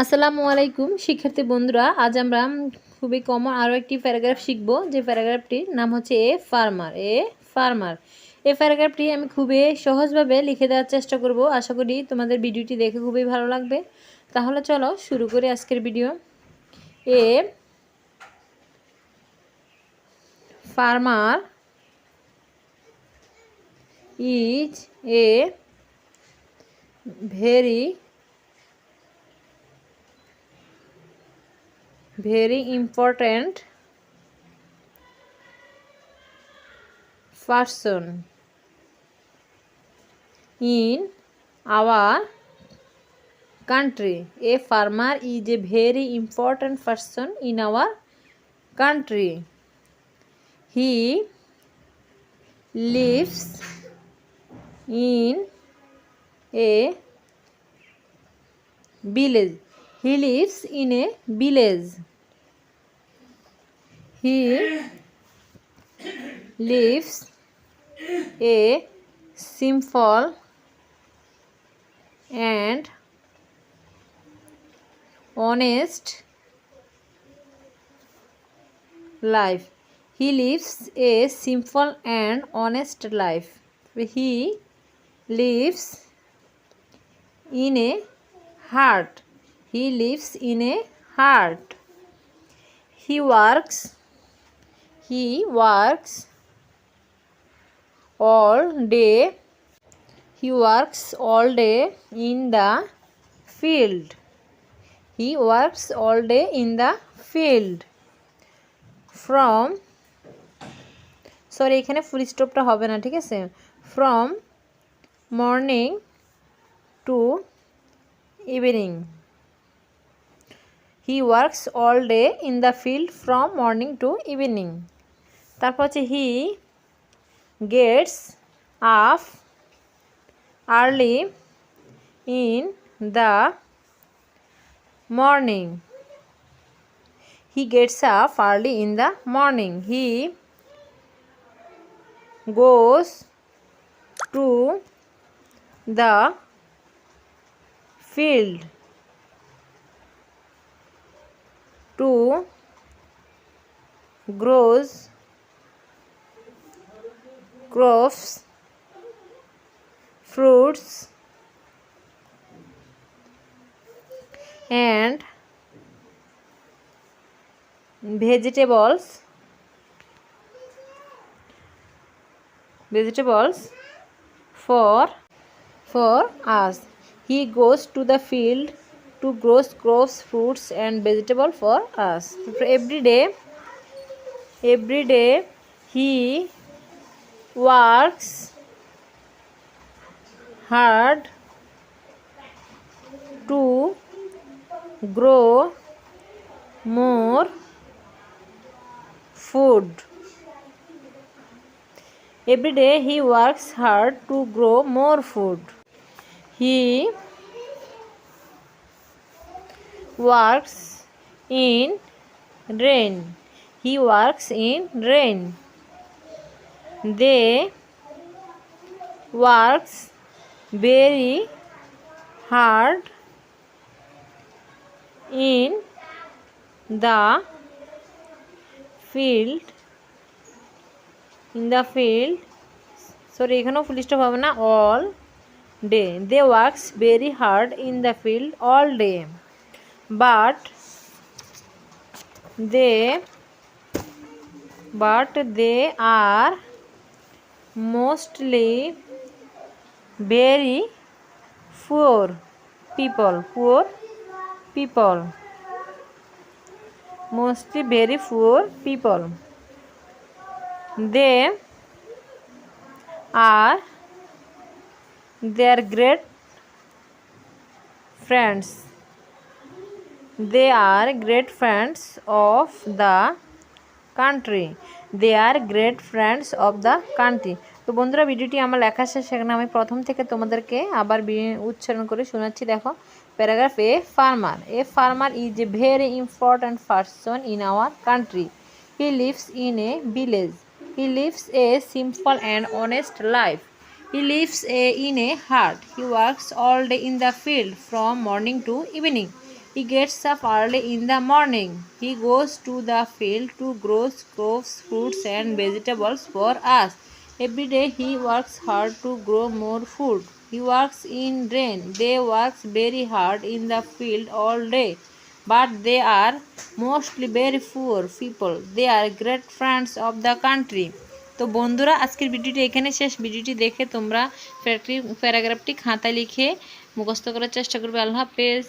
আসসালামু আলাইকুম শিক্ষার্থী বন্ধুরা, আজ আমরা খুবই কমন আরও একটি প্যারাগ্রাফ শিখব। যে প্যারাগ্রাফটির নাম হচ্ছে ফার্মার। এই প্যারাগ্রাফটি আমি খুবই সহজভাবে লিখে দেওয়ার চেষ্টা করব। আশা করি তোমাদের ভিডিওটি দেখে খুবই ভালো লাগবে। তাহলে চলো শুরু করি আজকের video. A farmer is a very important person in our country. A farmer is a very important person in our country. He lives in a village. He lives in a village. He lives a simple and honest life. He lives a simple and honest life. He lives in a heart. He lives in a heart. He works all day. He works all day in the field. He works all day in the field. এখানে ফুল স্টপটা হবে না, ঠিক আছে? From morning to evening. He works all day in the field from morning to evening. তারপর হচ্ছে he gets up early in the morning. He gets up early in the morning. He goes to the field to grows crops, fruits and vegetables for us. He goes to the field to grow crops, fruits and vegetables for us. Every day he works hard to grow more food. Every day he works hard to grow more food. He works in rain. He works in rain. They works very hard in the field. এখানেও full stop হবে না, all day. They works very hard in the field all day. But they are mostly very poor people. Mostly very poor people. They are their great friends. They are great friends of the country. They are great friends of the country. তো বন্ধুরা, ভিডিওটি আমার লেখা শেষ, সেখানে আমি প্রথম থেকে তোমাদেরকে আবার উচ্চারণ করে শোনাচ্ছি। দেখো paragraph a farmer is a very important person in our country. He lives in a village. He lives a simple and honest life. He lives in a hut. He works all day in the field from morning to evening. He gets up early in the morning. He goes to the field to grow crops, fruits and vegetables for us. Every day he works hard to grow more food. He works in rain. They work very hard in the field all day. But they are mostly very poor people. They are great friends of the country. তো বন্ধুরা আজকের ভিডিওটি এখানে শেষ। ভিডিওটি দেখে তোমরা প্যারাগ্রাফটি খাতায় লিখে মুখস্থ করার চেষ্টা করবে। আল্লাহ হাফেজ।